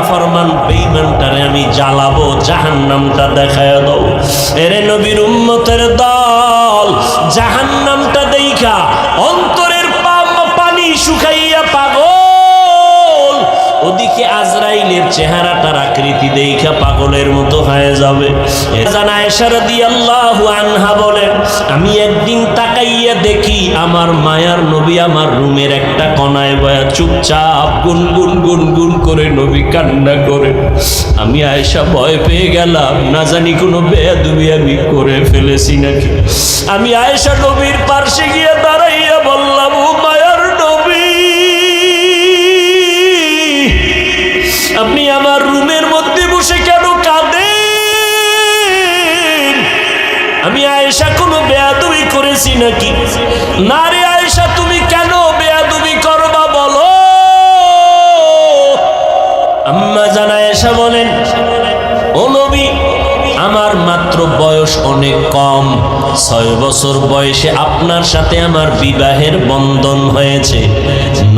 নাফরমান বেঈমানটারে আমি জ্বালাবো, জাহান্নামটা দেখায় দাও। এরে নবীর উম্মতের দল, জাহান্নামটা দেইখা অন্তরের পানি শুকাইয়া পাগল, ওদিকে আজরাইলের চেহারাটার আকৃতি দেইখা পাগলের মতো হয়ে যাবে। জানা আয়েশা রাদিয়াল্লাহু আনহা বলেন, আমি একদিন তাকাইয়া দেখি আমার মায়ার নবী আমার রুমের একটা কোণায় বয়া চুপচাপ গুনগুন গুনগুন করে নবী কান্না করে। আমি আয়েশা ভয় পেয়ে গেলাম, না জানি কোনো বেয়াদবি আমি করে ফেলেছি নাকি। আমি আয়েশা নবীর পাশে গিয়ে দাঁড়াইয়া বললাম, ও মায়ার নবী, আপনি আমার রুমের মধ্যে বসে কেন কাঁদেন? আমি আয়েশা কোনো বেয়াদবি করেছি নাকি? না রে আয়েশা, তুমি কেন বেয়াদবি করবা বলো? আম্মা জান আয়েশা বলেন, ও নবী, আমার মাত্র বয়স অনেক কম, 6 বছর বয়সে আপনার সাথে আমার বিবাহের বন্ধন হয়েছে।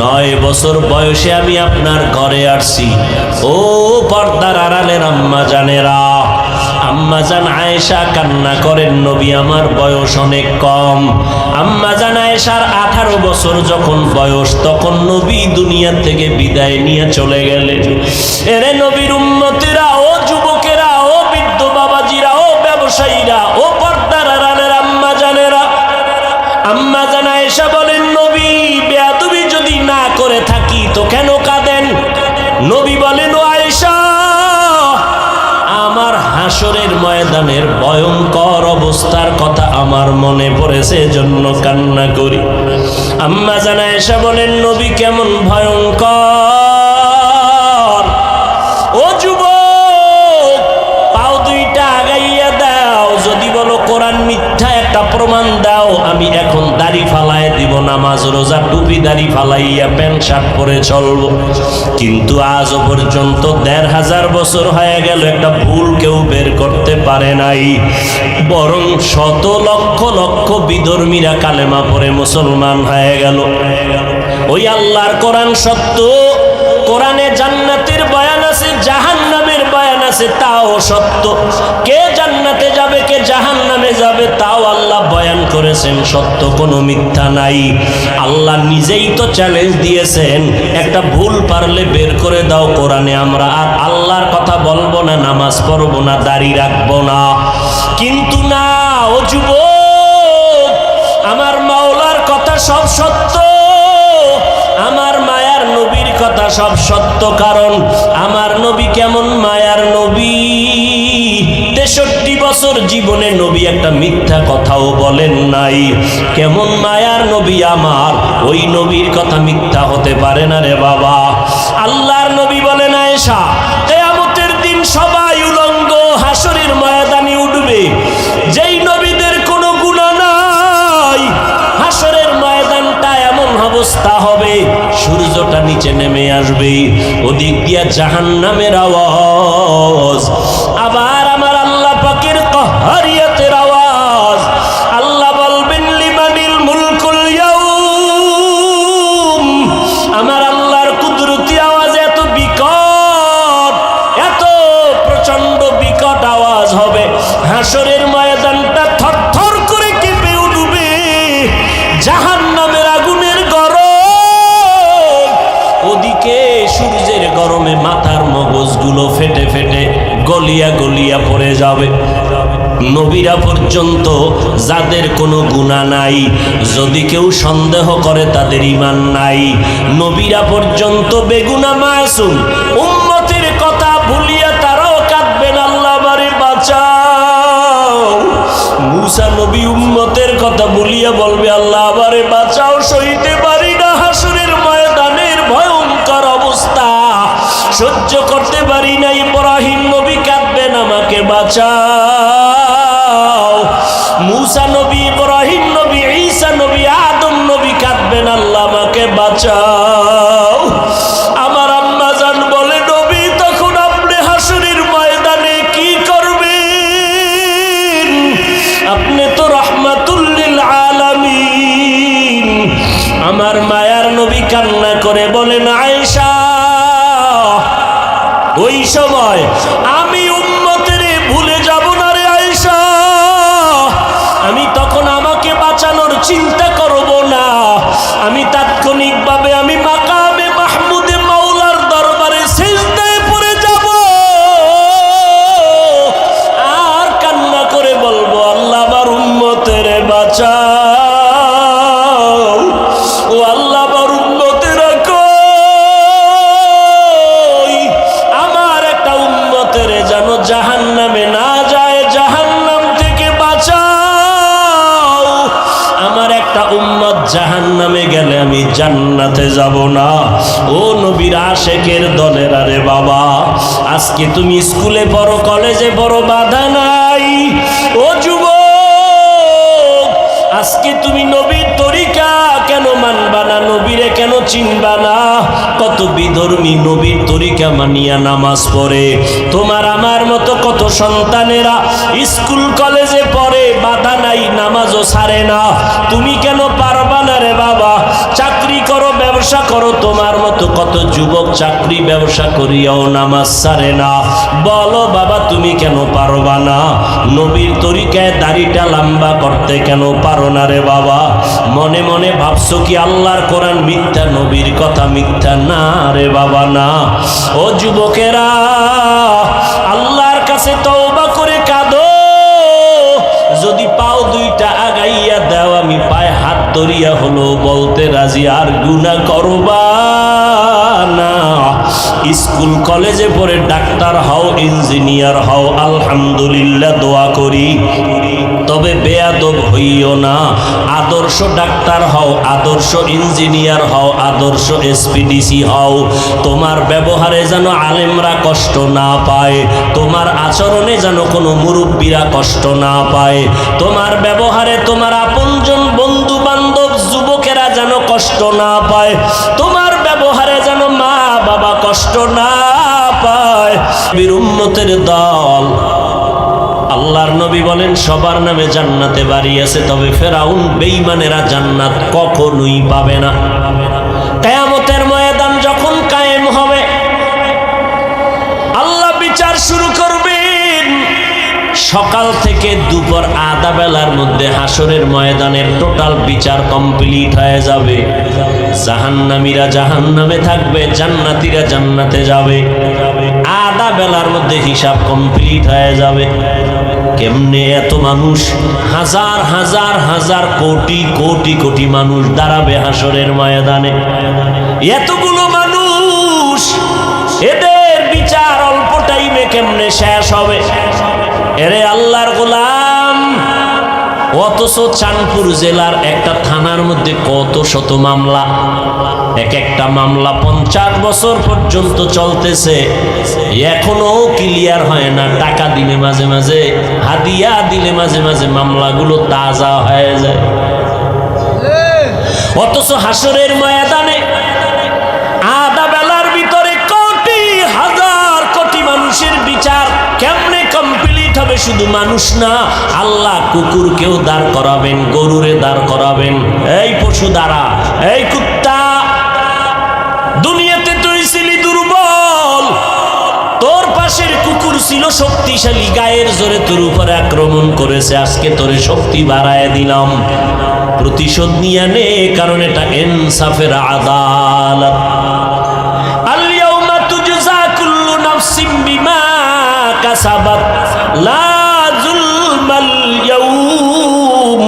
9 বছর বয়সে আমি আপনার ঘরে আসছি। ও পর্দার আড়ালের আম্মা জানেরা, আম্মা জান আয়েশা কান্না করেন, নবী আমার বয়স অনেক কম। আম্মা জান আয়েশার 18 বছর যখন বয়স, তখন নবী দুনিয়া থেকে বিদায় নিয়ে চলে গেলেন। এরে নবীর উম্মতিরা, ও যুবকেরা, ও বৃদ্ধ বাবাজিরা, ও ব্যবসায়ীরা, ও পর্দার আড়ালের আম্মা জানেরা, আম্মা জান আয়েশা বলেন, নবী বেয়াদবি যদি না করে থাকি তো কেন কাঁদেন? নবী বলেন, ও আয়েশা, আমার হাসরের ময়দানের ভয়ঙ্কর অবস্থার কথা আমার মনে পড়েছে, এজন্য কান্না করি। আম্মা জান আয়েশা বলেন, নবী কেমন ভয়ঙ্কর? ও যুবক, পাও দুইটা আগাইয়া দাও, যদি বলো কোরআন মিথ্যা একটা প্রমাণ দাও, আমি এখন দাড়ি ফালাই দিব, নামাজ রোজা টুপি দাড়ি ফালাইয়া প্যান্ট শার্ট পরে চলবো। কিন্তু আজও পর্যন্ত 1500 বছর হয়ে গেল, একটা ভুল কেউ বের করতে পারে নাই, বরং শত লক্ষ লক্ষ বিধর্মীরা কালেমা পড়ে মুসলমান হয়ে গেল। ওই আল্লাহর কোরআন সত্য, কোরআনে জান্নাতের বয়ান আছে, জাহান্নামের বয়ান আছে, তাও সত্য। কে জান্নাতে যাবে, কে জাহান্নামে যাবে, তাও আল্লাহ বয়ান করেছেন, সত্য, কোনো মিথ্যা নাই। আল্লাহ নিজেই তো চ্যালেঞ্জ দিয়েছেন, একটা ভুল পারলে বের করে দাও কোরআনে, আমরা আর আল্লাহর কথা বলবো না, নামাজ পড়বো না, দাড়ি রাখবো না। কিন্তু না, ও যুবক, আমার মাওলার কথা সব সত্য, আমার মায়ার নবীর কথা সব সত্য। কারণ আমার নবী কেমন মায়ার নবী, 63 বছর জীবনে নবী একটা মিথ্যা কথাও বলেন নাই। কেমন মায়ার নবী আমার, ওই নবীর কথা মিথ্যা হতে পারে না রে বাবা। আল্লাহর নবী বলেন, আয়েশা, কিয়ামতের দিন সবাই উলঙ্গ হাসরের ময়দানে উঠবে, যেই নবীদের কোনো গুনাহ নাই, হাসরের ময়দানটা এমন অবস্থা হবে, সূর্যটা নিচে নেমে আসবে, ওদিক দিয়া জাহান্নামের আওয়াজ, আবার আমার আল্লাহ পাকের কাহারিয়াতের আওয়াজ। আল্লাহ বলবেন, লিমানিল মুলকুল ইয়াউম, আমার আল্লাহর কুদরতি আওয়াজ এত বিকট, এত প্রচন্ড বিকট আওয়াজ হবে, হাসরের ময়দানটা থরথর করে কেঁপে উঠবে, জাহান্নামের আগুনের গরম, ওদিকে সূর্যের গরমে মাথার মগজগুলো ফেটে ফেটে গলিয়া গলিয়া পড়ে যাবে। নবীরা পর্যন্ত যাদের কোনো গুনাহ নাই, যদি কেউ সন্দেহ করে তাদের ঈমান নাই, নবীরা পর্যন্ত বেগুনাহ মাসুম, উম্মতের কথা ভুলিয়া তারাও কাঁদবেন, আল্লাহ আমারে বাঁচাও। মুসা নবী উম্মতের কথা ভুলিয়া বলবে, আল্লাহ আমারে বাঁচাও, সইতে পারি না হাসরের ময়দানের ভয়ঙ্কর অবস্থা, সহ্য করতে পারি না। ইব্রাহিম নবী কাঁদবেন, আমাকে বাঁচাও। মুসা নবী, ইব্রাহিম নবী, ঈসা নবী, আদম নবী কাঁদবেন, আল্লাহ আমাকে বাঁচাও। আমার আম্মা জান বলে, নবী তখন আপনি হাসরের ময়দানে কি করবেন? আপনি তো রাহমাতুল লিল আলামিন। আমার মায়ার নবী কান্না করে বলেন, আয়েশা, ও ওই সময় আমি উম্মতের ভুলে যাব না রে আয়েশা। আমি তখন আমাকে বাঁচানোর চিন্তা করব না, আমি তাৎক্ষণিকভাবে আমি মাকামে মাহমুদে মাওলার দরবারে সিজদায় পড়ে যাব আর কান্না করে বলবো, আল্লাহ আমার উম্মতের বাঁচাও, ও আল্লাহ আমার উম্মতেরা কই, আমার একটা উম্মতের যেন জাহান্নামে না যায়, জাহান্নাম থেকে বাঁচাও। আমার একটা উম্মত জাহান্নামে গেলে আমি জান্নাতে যাব না। ও নবীর আশেকের দলের আরে বাবা, আজকে তুমি স্কুলে পড়ো, কলেজে পড়ো, বাধা নাই। ও যুবক, আজকে তুমি নবীর তরিকা কেন মানবা না, নবীরে কেন চিনবা না? কত বিধর্মী নবীর তরিকা মানিয়া নামাজ পড়ে। তোমার আমার মতো কত সন্তানেরা স্কুল কলেজে পড়ে, বাধা নাই, নামাজও ছাড়ে না। তুমি কেন পারবা না রে বাবা? চাকরি করো, ব্যবসা করো, তোমার মতো কত যুবক চাকরি ব্যবসা করিয়াও নামাজ ছাড়ে না। বলো বাবা, তুমি কেন পারবা না? নবীর তরিকায় দাড়িটা লম্বা করতে কেন পারো না রে বাবা? মনে মনে ভাবছো কি আল্লাহর কোরআন মিথ্যা, নবীর কথা মিথ্যা? না রে বাবা, না। ও যুবকেরা, আল্লাহর কাছে তওবা করে কাঁদো। যদি পাও দুইটা আগাইয়া দাও, আমি পায়ে হাত ধরিয়া হলো বলতে রাজি, আর গুনাহ করবা না। স্কুল কলেজে পড়ে ডাক্তার হও, ইঞ্জিনিয়ার হও, আলহামদুলিল্লাহ দোয়া করি, তবে বেয়াদব হইও না। আদর্শ ডাক্তার হও, আদর্শ ইঞ্জিনিয়ার হও, আদর্শ এসপিডিসি হও। তোমার ব্যবহারে যেন আলেমরা কষ্ট না পায়, তোমার আচরণে যেন কোনো মুরব্বীরা কষ্ট না পায়, তোমার ব্যবহারে তোমার আপনজন বন্ধু বান্ধব যুবকেরা যেন কষ্ট না পায়, তোমার ব্যবহারে যেন মা বাবা কষ্ট না পায়। বীর উম্মতের দল, আল্লাহর নবী বলেন সবার নামে জান্নাতে বাড়ি আছে, তবে ফেরাউন বেঈমানেরা জান্নাত কখনোই পাবে না। কিয়ামতের ময়দান যখন কায়েম হবে, আল্লাহ বিচার শুরু করবেন। সকাল থেকে দুপুর আধা বেলার মধ্যে হাসরের ময়দানের টোটাল বিচার কমপ্লিট হয়ে যাবে। জাহান্নামীরা জাহান্নামে থাকবে, জান্নাতীরা জান্নাতে যাবে। আধা বেলার মধ্যে হিসাব কমপ্লিট হয়ে যাবে। কেমনে এত মানুষ, হাজার হাজার হাজার কোটি কোটি কোটি মানুষ দাঁড়াবে হাসরের ময়দানে। এতগুলো মানুষ, এদের বিচার অল্প টাইমে কেমনে শেষ হবে? এরে আল্লাহর গোলাম, অথচ চাঁদপুর জেলার একটা থানার মধ্যে কত শত মামলা, এক একটা মামলা 50 বছর পর্যন্ত চলতেছে, এখনো ক্লিয়ার হয় না। টাকা দিলে মাঝে মাঝে, হাদিয়া দিলে মাঝে মাঝে মামলাগুলো তাজা হয়ে যায়। অথচ হাসরের ময়দানে আধা বেলার ভিতরে কোটি হাজার কোটি মানুষের বিচার কেমনে কমপ্লিট হবে? শুধু মানুষ না, আল্লাহ কুকুরকেও দাঁড় করাবেন, গরুরে দাঁড় করাবেন। এই পশু দাঁড়া, এই কুত্তা, দুনিয়াতে তুই ছিলি দুর্বল, তোর পাশের কুকুর ছিল শক্তিশালী, গায়ের জোরে তোর উপরে আক্রমণ করেছে, আজকে তোরে শক্তি বাড়ায় দিলাম, প্রতিশোধ নিয়ে নে, কারণ এটা ইনসাফের আদালত। আল-ইয়াউমা তুজজা কুল্লু নাফসিন বিমা কাসাবাত লা যুলমাল ইয়াউম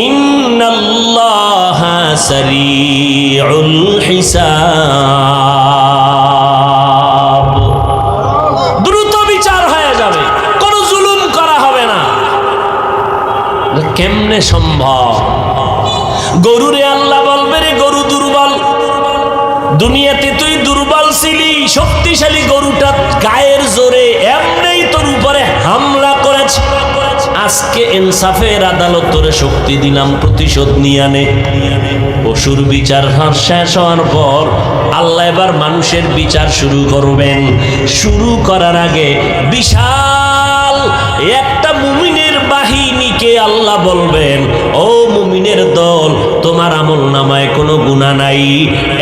ইন্নাল্লাহা সারিউল হিসাব। দ্রুত বিচার হয়ে যাবে, কোনো জুলুম করা হবে না। কেমনে সম্ভব? গরুরে আল্লাহ বলবে, রে গরু দুর্বল, দুনিয়াতে তুই দুর্বল ছিলি, শক্তিশালী গরুটা গায়ের জোরে এমনি তোর উপরে হামলা করেছে, আজকে ইনসাফের আদালত তোরে শক্তি দিলাম, প্রতিশোধ নিয়ে নে। পশুর বিচার শেষ হওয়ার পর আল্লাহ এবার মানুষের বিচার শুরু করবেন। শুরু করার আগে বিশাল একটা মুমিনের বাহিনীকে আল্লাহ বলবেন, ও মুমিনের দল, তোমার আমল নামায় কোনো গুনাহ নাই।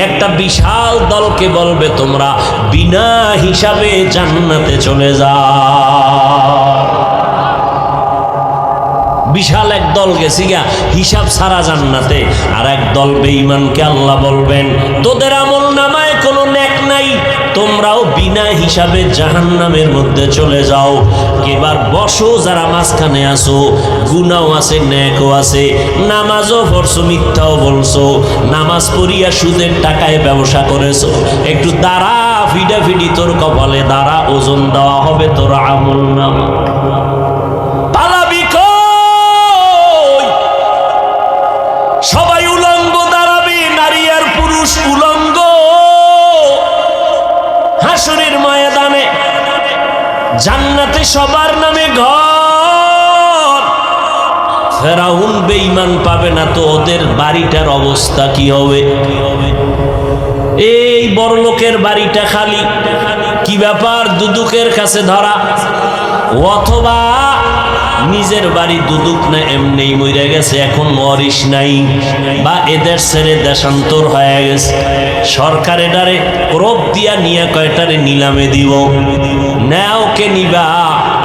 একটা বিশাল দলকে বলবে তোমরা বিনা হিসাবে জান্নাতে চলে যাও। বিশাল এক দল গেছি গা হিসাব ছাড়া জান্নাতে, আর এক দল বেঈমানকে আল্লাহ বলবেন তোদের আমল নামায় কোনো নেক নাই, তোমরাও বিনা হিসাবে জাহান্নামের মধ্যে চলে যাও। এবার বসো যারা মাঝখানে আসো, গুনাও আছে নেকও আছে, নামাজও পড়ছো মিথ্যাও বলছো, নামাজ পড়িয়া সুদের টাকায় ব্যবসা করেছো, একটু দাঁড়া ফিডাফিডি তোর কপালে দাঁড়া, ওজন দেওয়া হবে তোর আমল নামা। সবাই উলঙ্গ দাঁড়াবে, নারী আর পুরুষ উলঙ্গ হাসরের ময়দানে। জান্নাতে সবার নামে ঘর। ফেরাউন বেঈমান পাবে না তো ওদের বাড়িটার অবস্থা কি হবে? এই বড় লোকের বাড়িটা খালি, কি ব্যাপার দুদুকের কাছে ধরা, অথবা নিজের বাড়ি দুদুক না এমনি মরে গেছে এখন ওয়ারিশ নাই, বা এদের ছেড়ে দেশান্তর হয়ে গেছে, সরকারে ডারে ক্রোপ দিয়া নিয়ে কয়টারে নিলামে দিব, নাও কে নিবা?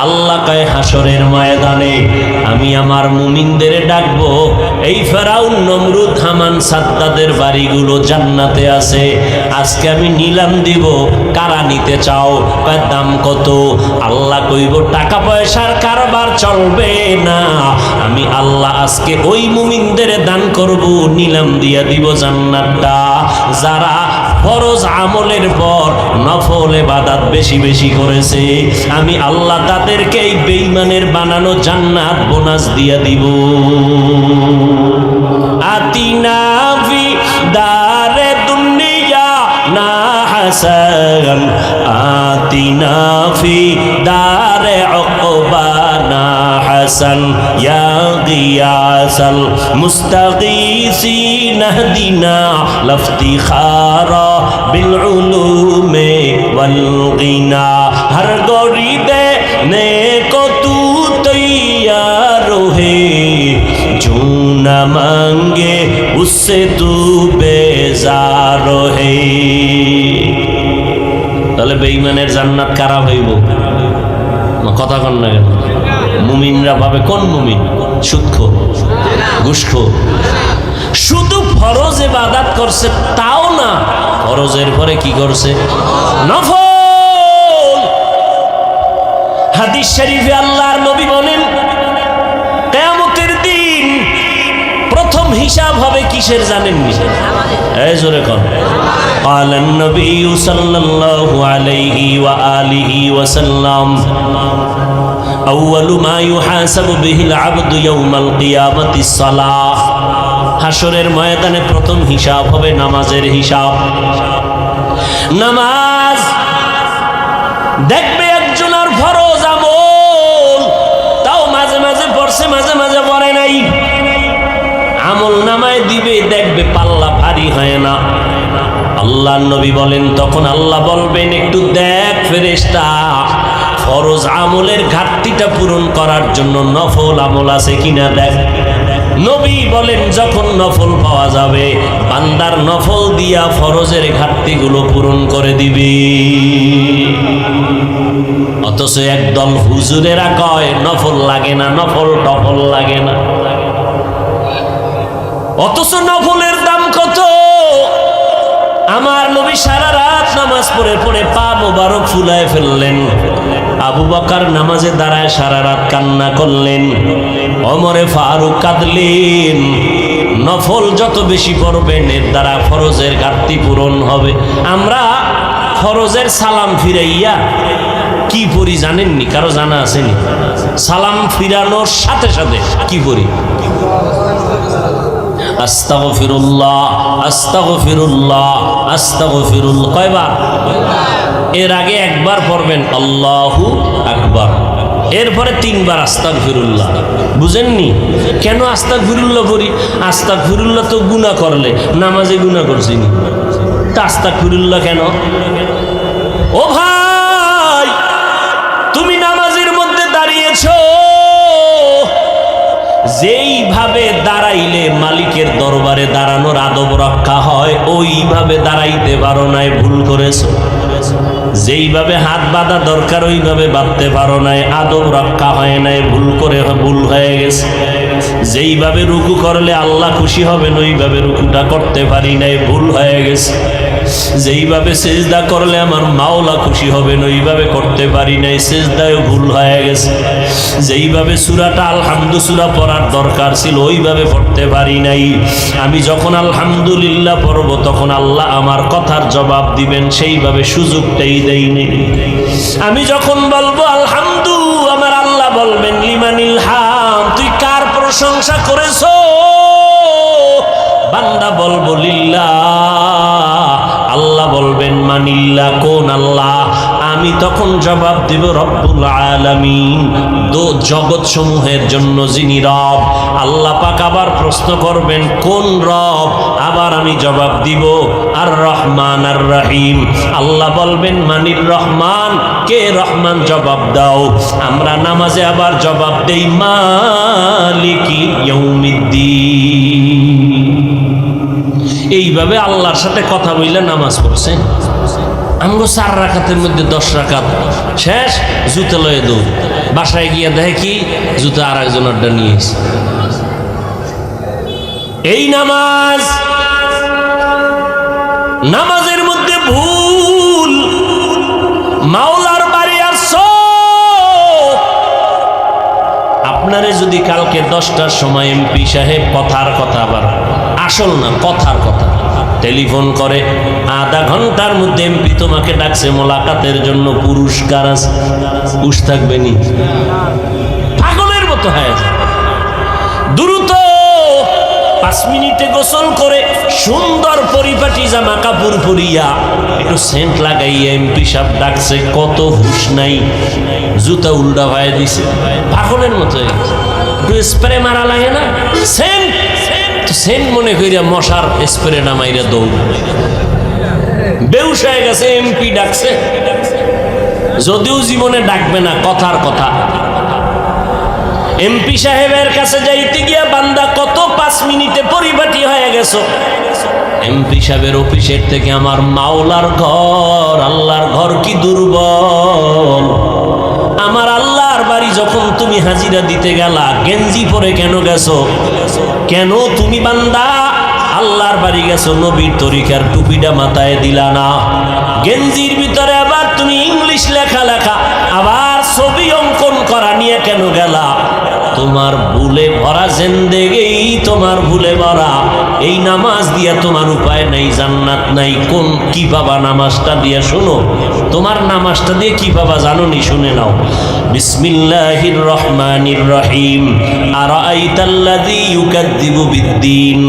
আল্লাহ কয় হাসরের ময়দানে আমি আমার মুমিনদের ডাকবো, এই ফেরাউন নমরুদ হামান সাদ্দাদের বাড়িগুলো জান্নাতে আছে, আজকে আমি নিলাম দিব, কারা নিতে চাও? কয় দাম কত? আল্লাহ কইব টাকা পয়সার কারবার চলবে না, আমি আল্লাহ আজকে ওই মুমিনদের দান করব, নিলাম দিয়া দিব জান্নাতটা। যারা ফরজ আমলের পর নফল ইবাদত বেশি বেশি করেছে, আমি আল্লাহ তাদেরকে এই বেঈমানের বানানো জান্নাত বোনাস দিয়া দিব। আতিনা ফি দারে দুনিয়া না হাসান, আতিনা ফি দারে উকবা না হাসান, ইয়া গিয়াসাল মুস্তাগীসিন ইহদিনা লাফতিখারা বিল উলুমে ওয়াল গিনা, হর গরি দে নে কো তু তৈয়ার হে, जो न मांगे उससे तू बेजार है। তাহলে বেঈমানের জান্নাত কারা হইব? কথা কন না কেন? মুমিনরা পাবে। কোন মুমিন? সুদখোর, ঘুষখোর। শুধু ফরজ ইবাদত করছে তাও না, ফরজের পরে কি করছে? নফল। হাদিস শরীফে আল্লাহর নবী বলেন কিয়ামতের দিন প্রথম হিসাব হবে কিসের জানেননি? এই জোরে কোন? قال النبي صلى الله عليه وآله وسلم أول ما يحاسب به العبد يوم القيامة الصلاة। হাসরের ময়দানে প্রথম হিসাব হবে নামাজের হিসাব। নামাজ দেখবে একজনের ফরজ আমল তাও মাঝে মাঝে পড়ছে, মাঝে মাঝে পড়ে নাই, আমল নামায় দিবে, দেখবে পাল্লা ভারী হয় না। আল্লাহ নবী বলেন তখন আল্লাহ বলবেন একটু দেখ ফেরেশতা, ফরজ আমলের ঘাটতিটা পূরণ করার জন্য নফল আমল আছে কিনা দেখ। নবী বলেন যখন নফল পাওয়া যাবে বান্দার নফল দিয়া ফরজের ঘাটতিগুলো পূরণ করে দিবি। অথচ একদল হুজুরেরা কয় নফল লাগে না, নফল টফল লাগে না, অথচ নফলের দাম কত। আমার নবী সারা রাত নামাজ পড়ে পড়ে পা মোবারক ফুলায় ফেললেন, আবু বকর নামাজে দাঁড়ায় সারা রাত কান্না করলেন, ওমরে ফারুক কাঁদলেন। নফল যত বেশি পড়বেন এর দ্বারা ফরজের ঘাটতি পূরণ হবে। আমরা ফরজের সালাম ফিরাইয়া কি পড়ি জানেননি? কারো জানা আসেনি? সালাম ফিরানোর সাথে সাথে কি পড়ি? আস্তাগফিরুল্লাহ, আস্তাগফিরুল্লাহ, আস্তাগফিরুল্লাহ। কয়বার? এর আগে একবার পড়বেন আল্লাহু আকবার, এরপরে 3 বার আস্তাগফিরুল্লাহ। বুঝেননি কেন আস্তাগফিরুল্লাহ পড়ি? আস্তাগফিরুল্লাহ তো গুনাহ করলে, নামাজে গুনাহ করছিনি, তা আস্তাগফিরুল্লাহ কেন? ও ভাই, তুমি নামাজের মধ্যে দাঁড়িয়েছো, যেইভাবে যেইভাবে দাঁড়াইলে মালিকের দরবারে দাঁড়ানোর আদব রক্ষা হয় ওইভাবে দাঁড়াইতে পারো নাই, ভুল করেছো। যেইভাবে হাত বাঁধা দরকার ওইভাবে বাঁধতে পারো নাই, আদব রক্ষা হয় নাই, ভুল হয়ে গেছে। যেইভাবে রুকু করলে আল্লাহ খুশি হবেন ওইভাবে রুকুটা করতে পারি নাই, ভুল হয়ে গেছে। যেইভাবে সেজদা করলে আমার মাওলা খুশি হবেন ওইভাবে করতে পারি নাই, সেজদায় ভুল হয়ে গেছে। যেইভাবে সূরাটা আলহামদু সূরা পড়ার দরকার ছিল ওইভাবে পড়তে পারি নাই। আমি যখন আলহামদুলিল্লাহ পড়ব তখন আল্লাহ আমার কথার জবাব দিবেন, সেইভাবে সুযোগটাই দেয়নি। আমি যখন বলবো আলহামদু, আমার আল্লাহ বলবেন লিমানিল হাম, তুই কার প্রশংসা করেছো? বান্দা বলবো লিল্লাহ, আল্লাহ বলবেন মানিল্লাহ, কোন আল্লাহ? আমি তখন জবাব দিব রব্বুল আলামিন, জগৎ সমূহের জন্য যিনি রব। আল্লাহ পাক আবার প্রশ্ন করবেন কোন রব? আবার আমি জবাব দিব আর রহমান আর রহিম। আল্লাহ বলবেন মানির রহমান, কে রহমান? জবাব দাও। আমরা নামাজে আবার জবাব দেই মালিকি ইয়াউমিদ্দিন। এইভাবে আল্লাহর সাথে কথা বললে নামাজ পড়ছেন। আমগো 4 রাকাতের মধ্যে 10 রাকাত শেষ, জুতো লয়ে দৌড়। বাসায় গিয়ে দেখে কি জুতো আর একজনেরটা নিয়ে এসে। এই নামাজের মধ্যে ভুল। মাওলার বাড়ি আসছো, আপনারে যদি কালকে 10টার সময় এমপি সাহেব কথার কথা, আবার আসল না কথার কথা, টেলিফোন করে আধা ঘন্টার মধ্যে এমপি তোমাকে ডাকছে মোলাকাতের জন্য, পুরস্কার আছে, উস থাকবে নি? পাগলের মতো হয়ে যায়। দ্রুত 5 মিনিটে গোসল করে সুন্দর পরিপাটি জামা কাপড় পরিয়া একটু সেন্ট লাগাইয়া এমপি সাহেব ডাকছে, কত হুশ নাই, জুতা উল্টা ভাইয়া দিছে, পাগলের মতো হয়ে গেছে। একটু স্প্রে মারা লাগে না, সেন্ট সেন্ট মনে করিয়া মশার স্প্রে নামাইরা দৌড়, বেউস হয়ে গেছে। এমপি ডাকছে, যদিও জীবনে ডাকবে না, কথার কথা। এমপি সাহেবের কাছে যাইতে গিয়া বান্দা কত 5 মিনিটে পরিপাটি হয়ে গেছো। এমপি সাহেবের অফিসের থেকে আমার মাওলার ঘর, আল্লাহর ঘর কি দুর্বল। আমার আল্লাহর বাড়ি যখন তুমি হাজিরা দিতে গেলা, গেঞ্জি পরে কেন গেছো? কেন তুমি বান্দা আল্লাহর বাড়ি গেছো, নবীর তরিকার টুপিটা মাথায় দিলা না? গেঞ্জির ভিতরে আবার তুমি ইংলিশ লেখা, আবার ছবি অঙ্কন করা নিয়ে কেন গেলা? তোমার ভুলে ভরা জিন্দেগি, তোমার ভুলে ভরা। এই নামাজ দিয়া তোমার উপায় নাই, জান্নাত নাই। কি পাবা নামাজটা দিয়া? শোনো, তোমার নামাজটা দিয়ে কি পাবা জানো নি? শুনে নাও। বিসমিল্লাহির রহমানির রহিম। আরাআইতাল্লাযী ইউকাযযিবু বিদ্দীন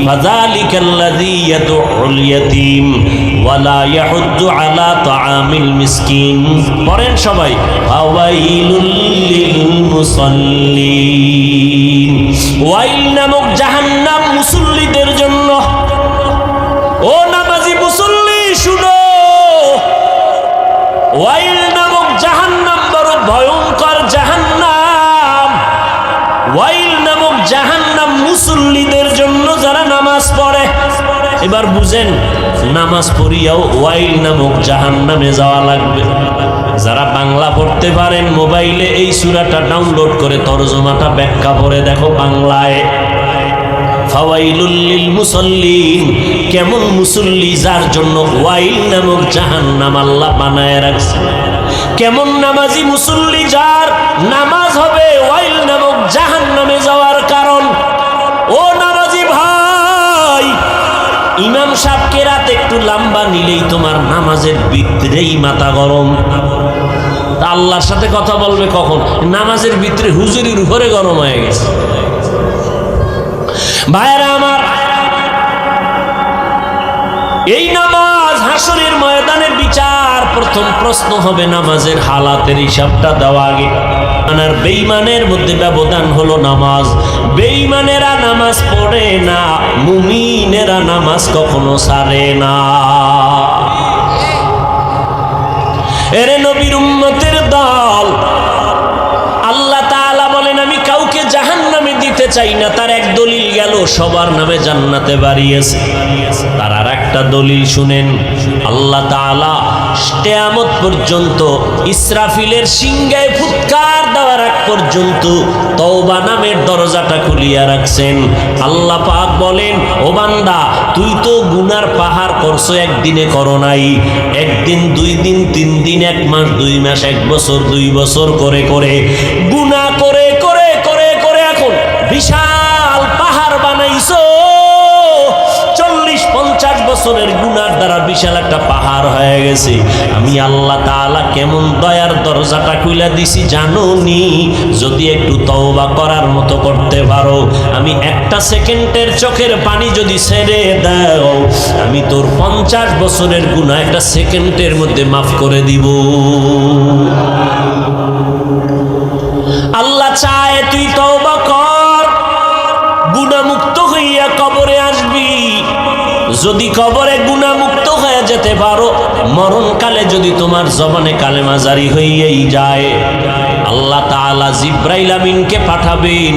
ফাযালিকাল্লাযী ইয়াদউল ইয়াতীম ওয়া লা ইয়াহুদ্দু আলা তাআমিল মিসকিন। পড়েন সবাই। ফাওয়াইলুল লিল মুসাল্লিন। ওয়াইল নামক জাহান্নাম মুসল্লিদের জন্য। ও নামাজি মুসল্লি শুনো, ওয়াইল নামক জাহান্নাম বড় ভয়ঙ্কর জাহান্নাম। ওয়াইল নামক জাহান্নাম মুসল্লিদের জন্য যারা নামাজ পড়ে। এবার বুঝেন, নামাজ পড়িয়াও ওয়াইল নামক জাহান্নামে যাওয়া লাগবে। যারা বাংলা পড়তে পারেন মোবাইলে এই সূরাটা ডাউনলোড করে তরজমাটা ব্যাখ্যা পড়ে দেখো বাংলায়। ফাওয়াইলুল লিল মুসাল্লিন, কেমন মুসল্লি যার জন্য ওয়াইল নামক জাহান্নাম আল্লাহ বানায় রাখছে। কেমন নামাজি মুসল্লি যার নামাজ হবে ওয়াইল নামক জাহান্নামে যাওয়ার কারণ। ও নামাজি ভাই, ইমাম সাহেবকে রাত একটু লম্বা নিলেই তোমার নামাজের ভিতরেই মাথা গরম। আল্লাহর সাথে কথা বলবে কখন? নামাজের ভিতরে হুজুরির উপরে গরম হয়ে গেছে। ভাইরা আমার, এই নামাজ হাসরের ময়দানে বিচার। প্রথম প্রশ্ন হবে নামাজের হালাতের হিসাবটা দেওয়া আগে। আর বেঈমানের মধ্যে ব্যবধান হলো নামাজ। বেঈমানেরা নামাজ পড়ে না, মুমিনেরা নামাজ কখনো ছাড়ে না। এরে নবীর উম্মতের দল, আল্লাহ তাআলা বলেন আমি কাউকে জাহান্নামে দিতে চাই না, তার এক দলিল গেল, সবার নামে জান্নাতে বাড়িয়েছে। তার আর একটা দলিল শুনেন, আল্লাহ তাআলা কিয়ামত পর্যন্ত ইসরাফিলের সিংহায় ফুৎকার দেওয়ার আগ পর্যন্ত তওবা নামের দরজাটা খুলিয়া রাখছেন। আল্লাহ পাক বলেন, ও বান্দা, তুই তো গুনার পাহাড় করছো, একদিনে করো নাই, একদিন, 2 দিন, 3 দিন, 1 মাস, 2 মাস, 1 বছর, 2 বছর করে করে গুনাহ করে করে করে করে এখন বিশাল পাহাড় বানাইছো। 40-50 বছরের গুনার দ্বারা বিশাল একটা পাহাড় হয়ে গেছে। আমি আল্লাহ তাআলা কেমন দয়ার দরজাটা খুলে দিছি জানো নি? যদি একটু তওবা করার মতো করতে পারো, আমি 1 সেকেন্ডের চোখের পানি যদি ছেড়ে দাও, আমি তোর 50 বছরের গুনাহ 1 সেকেন্ডের মধ্যে মাফ করে দিব। আল্লাহ চায় তুই তওবা কর, গুনাহমুক্ত হইয়া কবরে আসবি। যদি কবরে গুনাহমুক্ত হয়ে যেতে পারো, মরণকালে যদি তোমার জবানে কালেমা জারি হইয়াই যায়, আল্লাহ তাআলা জিবরাইল আমিনকে পাঠাবেন,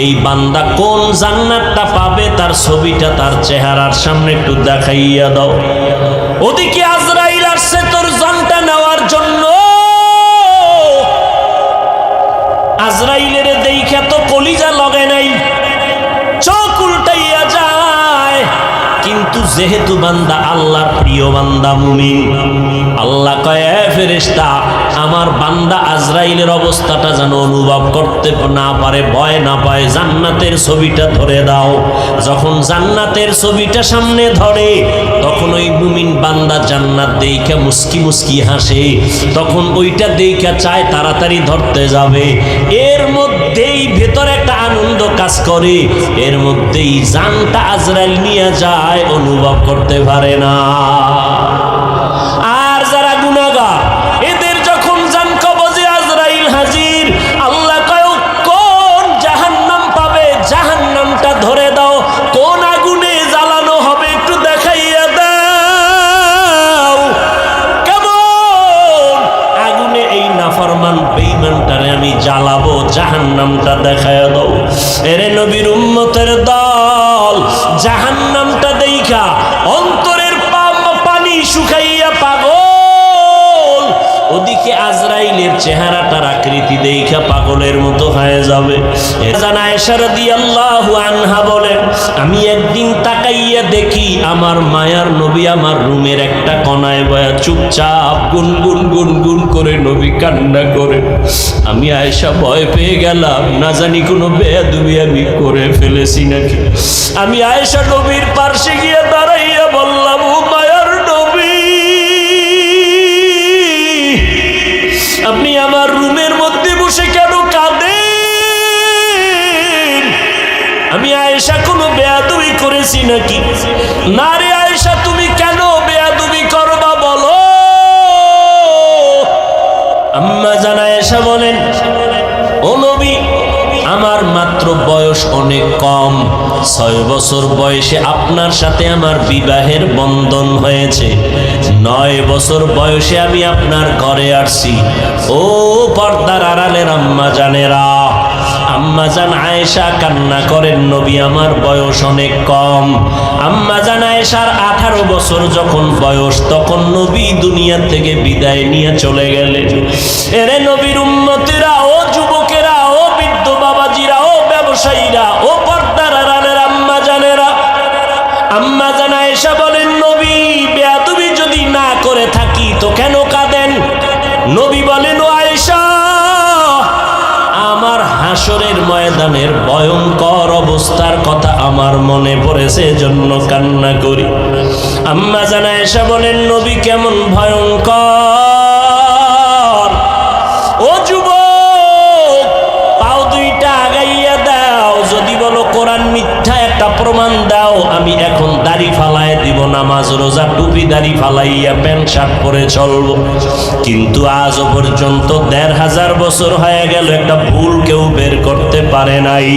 এই বান্দা কোন জান্নাতটা পাবে তার ছবিটা তার চেহারার সামনে একটু দেখাইয়া দাও। ওদিকে আজরাইল আসছে তোর জানটা নেওয়ার জন্য। আজরাইলের দেইখা তো কলিজা লগে নাই, চোখ উল্টাইয়া যায়। কিন্তু যেহেতু বান্দা আল্লাহর প্রিয় বান্দা মুমিন, আল্লাহ কয়, ফেরেশতা, আমার বান্দা আজরাইলের অবস্থাটা যেন অনুভব করতে না পারে, ভয় না পায়, জান্নাতের ছবিটা ধরে দাও। যখন জান্নাতের ছবিটা সামনে ধরে, তখন ওই মুমিন বান্দা জান্নাত দেইখা মুস্কি মুস্কি হাসে। তখন ওইটা দেইখা চায় তাড়াতাড়ি ধরতে যাবে, এর মধ্যেই ভেতরে একটা আনন্দ কাজ করে, এর মধ্যেই জানটা আজরাইল নিয়ে যায়, অনুভব করতে পারে না। আর যারা গুনাহগার, এদের যখন জান কবজে আজরাইল হাজির, আল্লাহ কয়, কোন জাহান্নাম পাবে, জাহান্নামটা ধরে দাও। কোন আগুনে জ্বালানো হবে একটু দেখাইয়া দাও। কেমন আগুনে এই নাফরমান বেঈমানটারে আমি জ্বালাবো, জাহান্নামটা দেখাইয়া দাও। এরে নবীর উম্মতের দল, জাহান্নামটা দেইখা অন্তরের পানি শুকাইয়া পাগল। ওদিকে আজরাইলের চেহারাটার আকৃতি দেইখা পাগলের মতো হয়ে যাবে। জানা আয়েশা রাদিয়াল্লাহু আনহা বলেন, আমি একদিন তাকাইয়া দেখি আমার মায়ার নবী আমার রুমের একটা কোণায় বয়া চুপচাপ গুনগুন গুনগুন করে নবী কান্না করে। আমি আয়েশা ভয় পেয়ে গেলাম, না জানি কোনো বেয়াদবি আমি করে ফেলেছি নাকি। আমি আয়েশা নবীর পাশে গিয়ে দাঁড়াইয়া বললাম, ও মায়ার নবী, আপনি আমার রুমের মধ্যে বসে কেন কাঁদেন? আমি আয়েশা কোনো বেয়াদবি করেছি নাকি? না রে আয়েশা, তুমি কেন বেয়াদবি করবা বলো? আম্মা জান আয়েশা বলেন, ও নবী, আমার মাত্র বয়স অনেক কম, 6 বছর বয়সে আপনার সাথে আমার বিবাহের বন্ধন হয়েছে। 9 বছর বয়সে আমি আপনার ঘরে আসছি। ও পর্দার আড়ালের আম্মা জানেরা, আম্মা জান আয়েশা কান্না করেন, নবী আমার বয়স অনেক কম। আম্মা জান আয়েশার 18 বছর যখন বয়স, তখন নবী দুনিয়া থেকে বিদায় নিয়ে চলে গেলেন। এরে নবীর উম্মতিরা, ও যুবকেরা, ও বৃদ্ধ বাবাজিরা, ও ব্যবসায়ীরা, ও পর্দার আড়ালের আম্মা জানেরা, আম্মা জান আয়েশা বলেন, নবী বেয়াদবি যদি না করে থাকি তো কেন কাঁদেন? নবী বলেন, ও আয়েশা, আমার হাসরের ময়দানের ভয়ঙ্কর অবস্থার কথা আমার মনে পড়েছে, জন্য কান্না করি। আম্মা জান আয়েশা বলেন, নবী কেমন ভয়ঙ্কর? ও যুবক, পাও 2টা আগাইয়া দাও, যদি বলো কোরআন মিথ্যা একটা প্রমাণ দাও, আমি এখন দাড়ি ফালায় দিব, নামাজ রোজা টুপি দাড়ি ফালাইয়া প্যান্ট শার্ট পরে চলবো। কিন্তু আজও পর্যন্ত 1500 বছর হয়ে গেল, একটা ভুল কেউ বের করতে পারে নাই,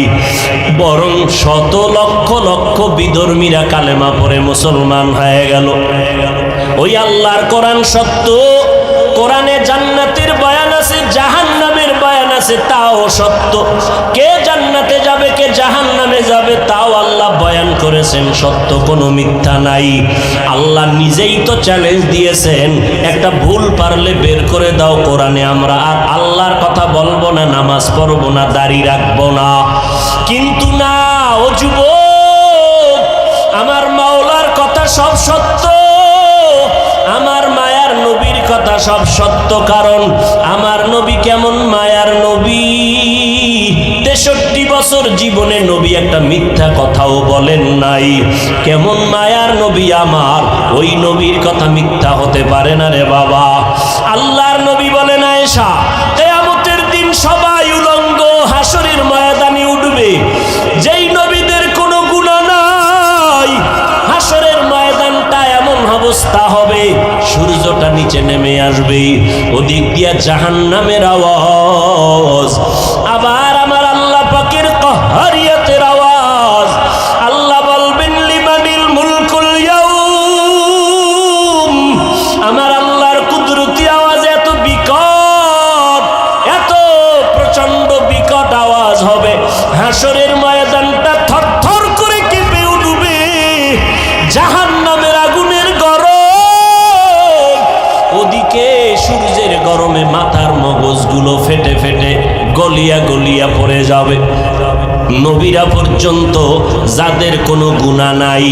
বরং শত লক্ষ লক্ষ বিধর্মীরা কালেমা পড়ে মুসলমান হয়ে গেল। ওই আল্লাহর কোরআন সত্য, কোরআনে জান্নাতের বয়ান আছে, জাহান্নামের বয়ান আছে, তাও সত্য। কে জান্নাতে যাবে, কে জাহান্নামে তাও আল্লাহ বয়ান করেছেন, সত্য কোনো মিথ্যা নাই। আল্লাহ নিজেই তো চ্যালেঞ্জ দিয়েছেন, একটা ভুল পারলে বের করে দাও কোরআনে, আমরা আর আল্লাহর কথা বলবো না, নামাজ পড়বো না, দাড়ি রাখবো না। কিন্তু না, ও যুবক, আমার মাওলার কথা সব সত্য, আমার মায়ার নবীর কথা সব সত্য। কারণ আমার নবী কেমন মায়ার নবী, 63 বছর জীবনে নবী একটা মিথ্যা কথাও বলেন নাই। কেমন মায়ার নবী আমার, ওই নবীর কথা মিথ্যা হতে পারে না রে বাবা। আল্লাহর নবী বলেন, আয়েশা, কিয়ামতের দিন সবাই উলঙ্গ হাসরের ময়দানে উঠবে। যেই নবীদের কোনো গুনাহ নাই, হাসরের ময়দানটা এমন অবস্থা হবে, সূর্যটা নিচে নেমে আসবে, ওদিক দিয়া জাহান্নামের আওয়াজ, আবার আমার আল্লাহ পাকের কাহরিয়াতের আওয়াজ। আল্লাহ বলবেন, লিমানিল মুলকুল ইয়াউম। আমার আল্লাহর কুদরতি আওয়াজ এত বিকট, এত প্রচন্ড বিকট আওয়াজ হবে, হাসরের ময়দানটা থরথর করে কেঁপে উঠবে। জাহান্নামের আগুনের গরম, ওদিকে সূর্যের গরমে মাথার মগজগুলো ফেটে ফেটে গলিয়া গলিয়া পড়ে যাবে। নবীরা পর্যন্ত যাদের কোনো গুনাহ নাই,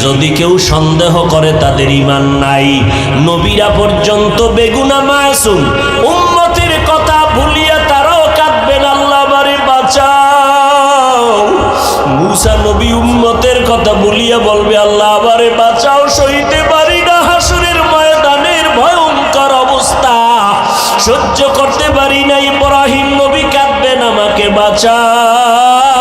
যদি কেউ সন্দেহ করে তাদের ঈমান নাই। নবীরা পর্যন্ত বেগুনাহ মাসুম, উম্মতের কথা ভুলিয়া তারাও কাঁদবেন, আল্লাহ আমারে বাঁচাও। মুসা নবী উম্মতের কথা ভুলিয়া বলবে, আল্লাহ আমারে বাঁচাও, সইতে পারি না হাসরের ময়দানের ভয়ঙ্কর অবস্থা, সহ্য করতে পারি না। ইব্রাহিম নবী কাঁদবেন, আমাকে বাঁচাও।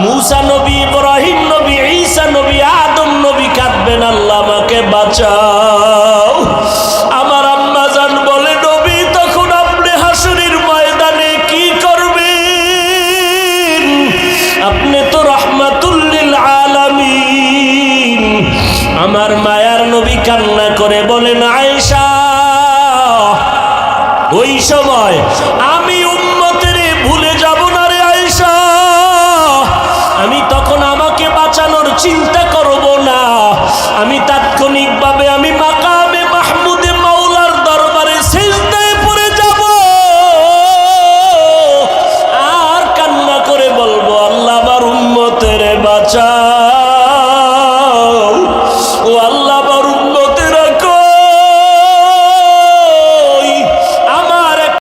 মুসা নবী, ইব্রাহিম নবী, ঈসা নবী, আদম নবী কাঁদবেন, আল্লাহ আমাকে বাঁচাও। আমার আম্মা জান বলে, নবী তখন আপনি হাসরের ময়দানে কি করবেন? আপনি তো রাহমাতুল লিল আলামিন। আমার মায়ার নবী কান্না করে বলেন, আয়েশা, ওই সময় আমি উম্মতের ভুলে যাব না রে আয়েশা। আমি তখন আমাকে বাঁচানোর চিন্তা